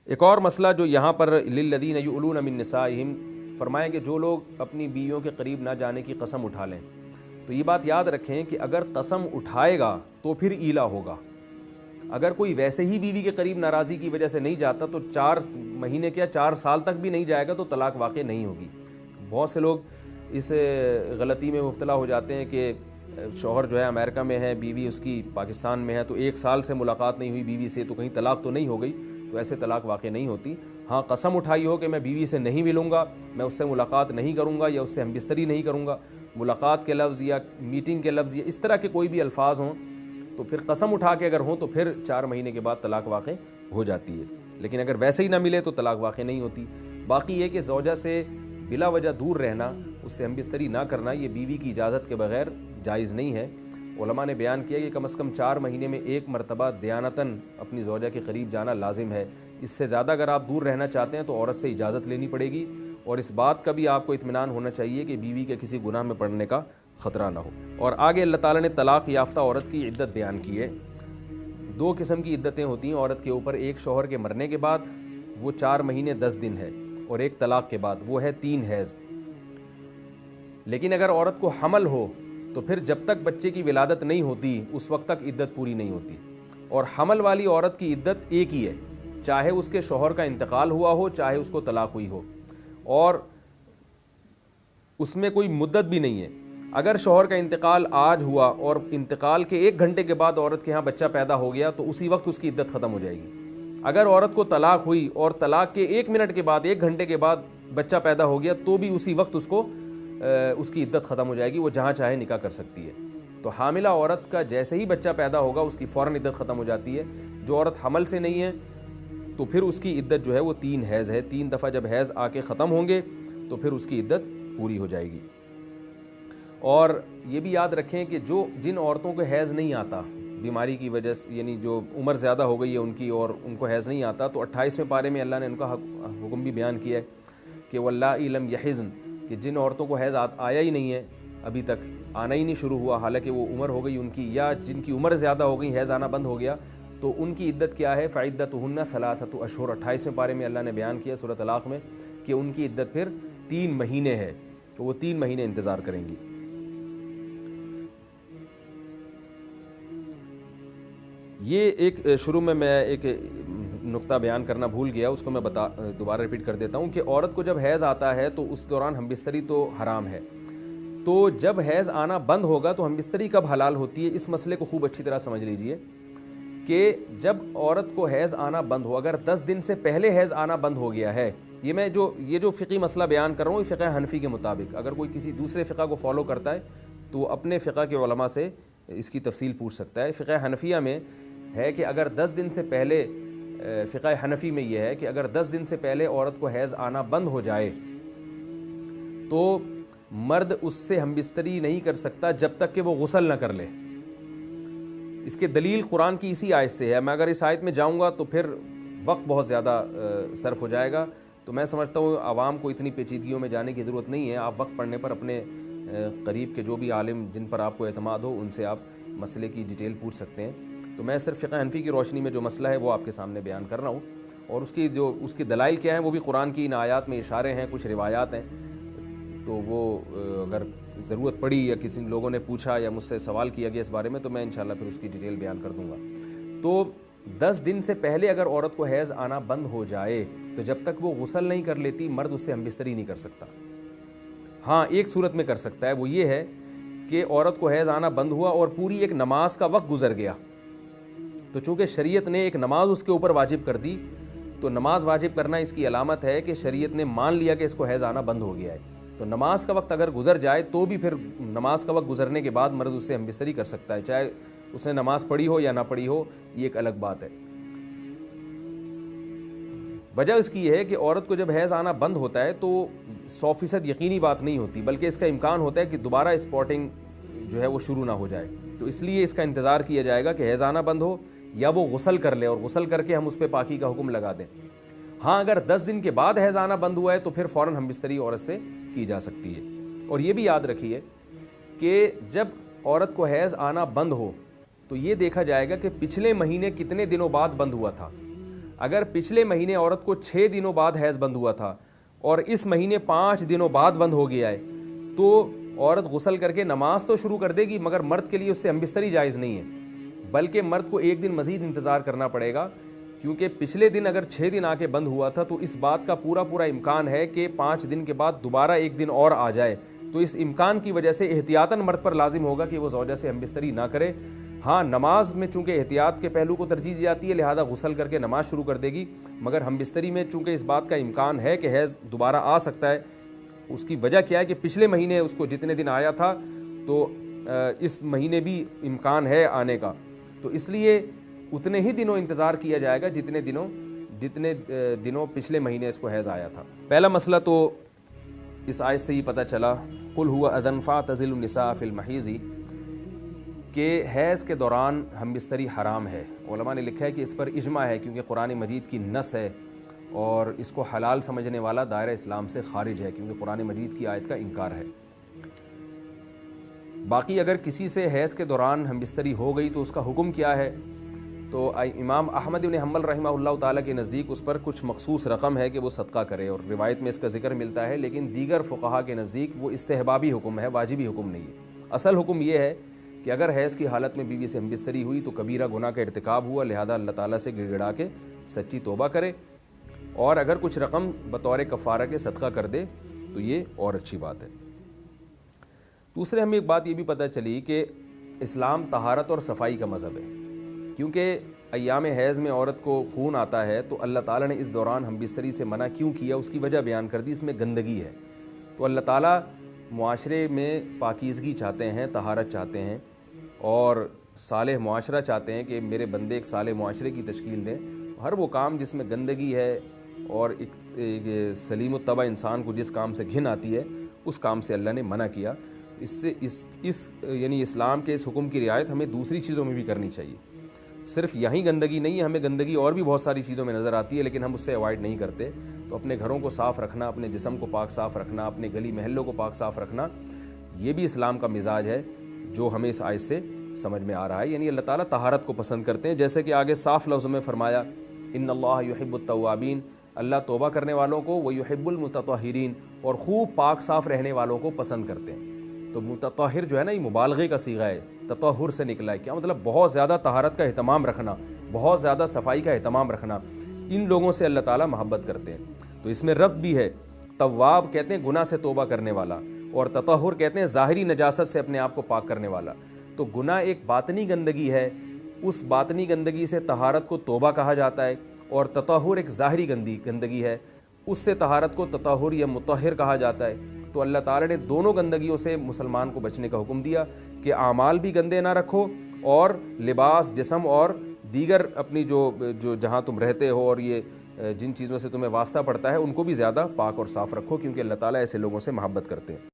ایک اور مسئلہ جو یہاں پر للذین یؤلون من نسائہم فرمائیں کہ جو لوگ اپنی بیویوں کے قریب نہ جانے کی قسم اٹھا لیں، تو یہ بات یاد رکھیں کہ اگر قسم اٹھائے گا تو پھر ایلا ہوگا۔ اگر کوئی ویسے ہی بیوی کے قریب ناراضی کی وجہ سے نہیں جاتا تو 4 مہینے کیا 4 سال تک بھی نہیں جائے گا تو طلاق واقع نہیں ہوگی۔ بہت سے لوگ اس غلطی میں مبتلا ہو جاتے ہیں کہ شوہر جو ہے امریکہ میں ہے، بیوی اس کی پاکستان میں ہے، تو 1 سال سے ملاقات نہیں ہوئی بیوی سے، تو کہیں طلاق تو نہیں ہو گئی؟ تو ایسے طلاق واقع نہیں ہوتی۔ ہاں قسم اٹھائی ہو کہ میں بیوی سے نہیں ملوں گا، میں اس سے ملاقات نہیں کروں گا یا اس سے ہم بستری نہیں کروں گا، ملاقات کے لفظ یا میٹنگ کے لفظ یا اس طرح کے کوئی بھی الفاظ ہوں، تو پھر قسم اٹھا کے اگر ہوں تو پھر 4 مہینے کے بعد طلاق واقع ہو جاتی ہے۔ لیکن اگر ویسے ہی نہ ملے تو طلاق واقع نہیں ہوتی۔ باقی یہ کہ زوجہ سے بلا وجہ دور رہنا، اس سے ہم بستری نہ کرنا، یہ بیوی کی اجازت کے بغیر جائز نہیں ہے۔ علماء نے بیان کیا کہ کم از کم 4 مہینے میں 1 مرتبہ دیانتاً اپنی زوجہ کے قریب جانا لازم ہے۔ اس سے زیادہ اگر آپ دور رہنا چاہتے ہیں تو عورت سے اجازت لینی پڑے گی، اور اس بات کا بھی آپ کو اطمینان ہونا چاہیے کہ بیوی کے کسی گناہ میں پڑنے کا خطرہ نہ ہو۔ اور آگے اللہ تعالیٰ نے طلاق یافتہ عورت کی عدت بیان کی ہے۔ 2 قسم کی عدتیں ہوتی ہیں عورت کے اوپر، ایک شوہر کے مرنے کے بعد وہ 4 مہینے 10 دن ہے، اور ایک طلاق کے بعد وہ ہے 3 حیض۔ لیکن اگر عورت کو حمل ہو تو پھر جب تک بچے کی ولادت نہیں ہوتی اس وقت تک عدت پوری نہیں ہوتی، اور حمل والی عورت کی عدت ایک ہی ہے، چاہے اس کے شوہر کا انتقال ہوا ہو چاہے اس کو طلاق ہوئی ہو، اور اس میں کوئی مدت بھی نہیں ہے۔ اگر شوہر کا انتقال آج ہوا اور انتقال کے 1 گھنٹے کے بعد عورت کے ہاں بچہ پیدا ہو گیا تو اسی وقت اس کی عدت ختم ہو جائے گی۔ اگر عورت کو طلاق ہوئی اور طلاق کے 1 منٹ کے بعد 1 گھنٹے کے بعد بچہ پیدا ہو گیا تو بھی اسی وقت اس کی عدت ختم ہو جائے گی، وہ جہاں چاہے نکاح کر سکتی ہے۔ تو حاملہ عورت کا جیسے ہی بچہ پیدا ہوگا اس کی فوراً عدت ختم ہو جاتی ہے۔ جو عورت حمل سے نہیں ہے تو پھر اس کی عدت جو ہے وہ 3 حیض ہے۔ 3 دفعہ جب حیض آ کے ختم ہوں گے تو پھر اس کی عدت پوری ہو جائے گی۔ اور یہ بھی یاد رکھیں کہ جن عورتوں کو حیض نہیں آتا بیماری کی وجہ سے، یعنی جو عمر زیادہ ہو گئی ہے ان کی اور ان کو حیض نہیں آتا، تو 28ویں پارے میں اللہ نے ان کا حکم بھی بیان کیا ہے کہ واللائی لم یحزن، کہ جن عورتوں کو حیض آیا ہی نہیں ہے، ابھی تک آنا ہی نہیں شروع ہوا حالانکہ وہ عمر ہو گئی ان کی، یا جن کی عمر زیادہ ہو گئی حیض آنا بند ہو گیا، تو ان کی عدت کیا ہے؟ فعدتہن 3 اشہر۔ 28ویں پارے میں اللہ نے بیان کیا سورۃ طلاق میں کہ ان کی عدت پھر 3 مہینے ہے، تو وہ 3 مہینے انتظار کریں گی۔ یہ ایک شروع میں ایک نقطہ بیان کرنا بھول گیا، اس کو میں دوبارہ ریپیٹ کر دیتا ہوں کہ عورت کو جب حیض آتا ہے تو اس دوران ہم بستری تو حرام ہے، تو جب حیض آنا بند ہوگا تو ہم بستری کب حلال ہوتی ہے؟ اس مسئلے کو خوب اچھی طرح سمجھ لیجئے کہ جب عورت کو حیض آنا بند ہو، اگر 10 دن سے پہلے حیض آنا بند ہو گیا ہے، یہ جو فقہی مسئلہ بیان کر رہا ہوں یہ فقہ حنفی کے مطابق، اگر کوئی کسی دوسرے فقہ کو فالو کرتا ہے تو اپنے فقہ کے علماء سے اس کی تفصیل پوچھ سکتا ہے۔ فقہ حنفیہ میں ہے کہ اگر 10 دن سے پہلے، فقہ حنفی میں یہ ہے کہ اگر 10 دن سے پہلے عورت کو حیض آنا بند ہو جائے تو مرد اس سے ہم بستری نہیں کر سکتا جب تک کہ وہ غسل نہ کر لے۔ اس کے دلیل قرآن کی اسی آیت سے ہے۔ میں اگر اس آیت میں جاؤں گا تو پھر وقت بہت زیادہ صرف ہو جائے گا، تو میں سمجھتا ہوں عوام کو اتنی پیچیدگیوں میں جانے کی ضرورت نہیں ہے۔ آپ وقت پڑھنے پر اپنے قریب کے جو بھی عالم جن پر آپ کو اعتماد ہو ان سے آپ مسئلے کی ڈیٹیل پوچھ سکتے ہیں۔ تو میں صرف فقہ حنفی کی روشنی میں جو مسئلہ ہے وہ آپ کے سامنے بیان کر رہا ہوں، اور اس کی دلائل کیا ہیں وہ بھی قرآن کی ان آیات میں اشارے ہیں، کچھ روایات ہیں، تو وہ اگر ضرورت پڑی یا کسی لوگوں نے پوچھا یا مجھ سے سوال کیا گیا اس بارے میں تو میں انشاءاللہ پھر اس کی ڈیٹیل بیان کر دوں گا۔ تو 10 دن سے پہلے اگر عورت کو حیض آنا بند ہو جائے تو جب تک وہ غسل نہیں کر لیتی مرد اس سے ہم بستری نہیں کر سکتا۔ ہاں ایک صورت میں کر سکتا ہے، وہ یہ ہے کہ عورت کو حیض آنا بند ہوا اور پوری ایک نماز کا وقت گزر گیا، تو چونکہ شریعت نے ایک نماز اس کے اوپر واجب کر دی، تو نماز واجب کرنا اس کی علامت ہے کہ شریعت نے مان لیا کہ اس کو حیض آنا بند ہو گیا ہے۔ تو نماز کا وقت اگر گزر جائے تو بھی پھر نماز کا وقت گزرنے کے بعد مرد اس سے ہم بستری کر سکتا ہے، چاہے اس نے نماز پڑھی ہو یا نہ پڑھی ہو، یہ ایک الگ بات ہے۔ وجہ اس کی یہ ہے کہ عورت کو جب حیض آنا بند ہوتا ہے تو 100% یقینی بات نہیں ہوتی، بلکہ اس کا امکان ہوتا ہے کہ دوبارہ اسپاٹنگ جو ہے وہ شروع نہ ہو جائے، تو اس لیے اس کا انتظار کیا جائے گا کہ حیض آنا بند ہو یا وہ غسل کر لے، اور غسل کر کے ہم اس پہ پاکی کا حکم لگا دیں۔ ہاں اگر 10 دن کے بعد حیض آنا بند ہوا ہے تو پھر فوراً ہم بستری عورت سے کی جا سکتی ہے۔ اور یہ بھی یاد رکھیے کہ جب عورت کو حیض آنا بند ہو تو یہ دیکھا جائے گا کہ پچھلے مہینے کتنے دنوں بعد بند ہوا تھا۔ اگر پچھلے مہینے عورت کو 6 دنوں بعد حیض بند ہوا تھا اور اس مہینے 5 دنوں بعد بند ہو گیا ہے تو عورت غسل کر کے نماز تو شروع کر دے گی، مگر مرد کے لیے اس سے ہم بستری جائز نہیں ہے، بلکہ مرد کو 1 دن مزید انتظار کرنا پڑے گا، کیونکہ پچھلے دن اگر 6 دن آ کے بند ہوا تھا تو اس بات کا پورا امکان ہے کہ 5 دن کے بعد دوبارہ 1 دن اور آ جائے، تو اس امکان کی وجہ سے احتیاطاً مرد پر لازم ہوگا کہ وہ زوجہ سے ہم بستری نہ کرے۔ ہاں، نماز میں چونکہ احتیاط کے پہلو کو ترجیح دی جاتی ہے، لہذا غسل کر کے نماز شروع کر دے گی، مگر ہم بستری میں چونکہ اس بات کا امکان ہے کہ حیض دوبارہ آ سکتا ہے، اس کی وجہ کیا ہے کہ پچھلے مہینے اس کو جتنے دن آیا تھا تو اس مہینے بھی امکان ہے آنے کا، تو اس لیے اتنے ہی دنوں انتظار کیا جائے گا جتنے دنوں پچھلے مہینے اس کو حیض آیا تھا۔ پہلا مسئلہ تو اس آیت سے ہی پتہ چلا، قل هو اذن فاعتزلوا النساء فی المحیض، کہ حیض کے دوران ہم بستری حرام ہے۔ علماء نے لکھا ہے کہ اس پر اجماع ہے، کیونکہ قرآن مجید کی نص ہے اور اس کو حلال سمجھنے والا دائرہ اسلام سے خارج ہے، کیونکہ قرآن مجید کی آیت کا انکار ہے۔ باقی اگر کسی سے حیض کے دوران ہم بستری ہو گئی تو اس کا حکم کیا ہے، تو امام احمد بن حنبل رحمہ اللہ تعالیٰ کے نزدیک اس پر کچھ مخصوص رقم ہے کہ وہ صدقہ کرے، اور روایت میں اس کا ذکر ملتا ہے، لیکن دیگر فقہا کے نزدیک وہ استحبابی حکم ہے، واجبی حکم نہیں ہے۔ اصل حکم یہ ہے کہ اگر حیض کی حالت میں بیوی سے ہم بستری ہوئی تو کبیرہ گناہ کا ارتکاب ہوا، لہذا اللہ تعالیٰ سے گڑ گڑا کے سچی توبہ کرے، اور اگر کچھ رقم بطور کفارہ کے صدقہ کر دے تو یہ اور اچھی بات ہے۔ دوسرے ہمیں ایک بات یہ بھی پتہ چلی کہ اسلام طہارت اور صفائی کا مذہب ہے، کیونکہ ایام حیض میں عورت کو خون آتا ہے تو اللہ تعالیٰ نے اس دوران ہم بستری سے منع کیوں کیا، اس کی وجہ بیان کر دی، اس میں گندگی ہے، تو اللہ تعالیٰ معاشرے میں پاکیزگی چاہتے ہیں، طہارت چاہتے ہیں، اور صالح معاشرہ چاہتے ہیں کہ میرے بندے ایک صالح معاشرے کی تشکیل دیں۔ ہر وہ کام جس میں گندگی ہے اور ایک سلیم الطبع انسان کو جس کام سے گھن آتی ہے، اس کام سے اللہ نے منع کیا۔ اس سے یعنی اسلام کے اس حکم کی رعایت ہمیں دوسری چیزوں میں بھی کرنی چاہیے، صرف یہیں گندگی نہیں ہے، ہمیں گندگی اور بھی بہت ساری چیزوں میں نظر آتی ہے، لیکن ہم اس سے اوائڈ نہیں کرتے۔ تو اپنے گھروں کو صاف رکھنا، اپنے جسم کو پاک صاف رکھنا، اپنے گلی محلوں کو پاک صاف رکھنا، یہ بھی اسلام کا مزاج ہے جو ہمیں اس آیت سے سمجھ میں آ رہا ہے۔ یعنی اللہ تعالیٰ طہارت کو پسند کرتے ہیں، جیسے کہ آگے صاف لفظ میں فرمایا ان اللہ یحب التوابین، اللہ توبہ کرنے والوں کو، وہ یحب المتطہرین، اور خوب پاک صاف رہنے والوں کو پسند کرتے ہیں۔ تو متطہر جو ہے نا، یہ مبالغے کا صیغہ ہے، تطہر سے نکلا ہے، کیا مطلب بہت زیادہ طہارت کا اہتمام رکھنا، بہت زیادہ صفائی کا اہتمام رکھنا، ان لوگوں سے اللہ تعالیٰ محبت کرتے ہیں۔ تو اس میں رب بھی ہے، تواب کہتے ہیں گناہ سے توبہ کرنے والا، اور تطہر کہتے ہیں ظاہری نجاست سے اپنے آپ کو پاک کرنے والا۔ تو گناہ ایک باطنی گندگی ہے، اس باطنی گندگی سے طہارت کو توبہ کہا جاتا ہے، اور تطہر ایک ظاہری گندگی ہے، اس سے طہارت کو تطہر یا مطہر کہا جاتا ہے۔ تو اللہ تعالیٰ نے دونوں گندگیوں سے مسلمان کو بچنے کا حکم دیا کہ اعمال بھی گندے نہ رکھو، اور لباس، جسم اور دیگر اپنی جو جہاں تم رہتے ہو اور یہ جن چیزوں سے تمہیں واسطہ پڑتا ہے ان کو بھی زیادہ پاک اور صاف رکھو، کیونکہ اللہ تعالیٰ ایسے لوگوں سے محبت کرتے ہیں۔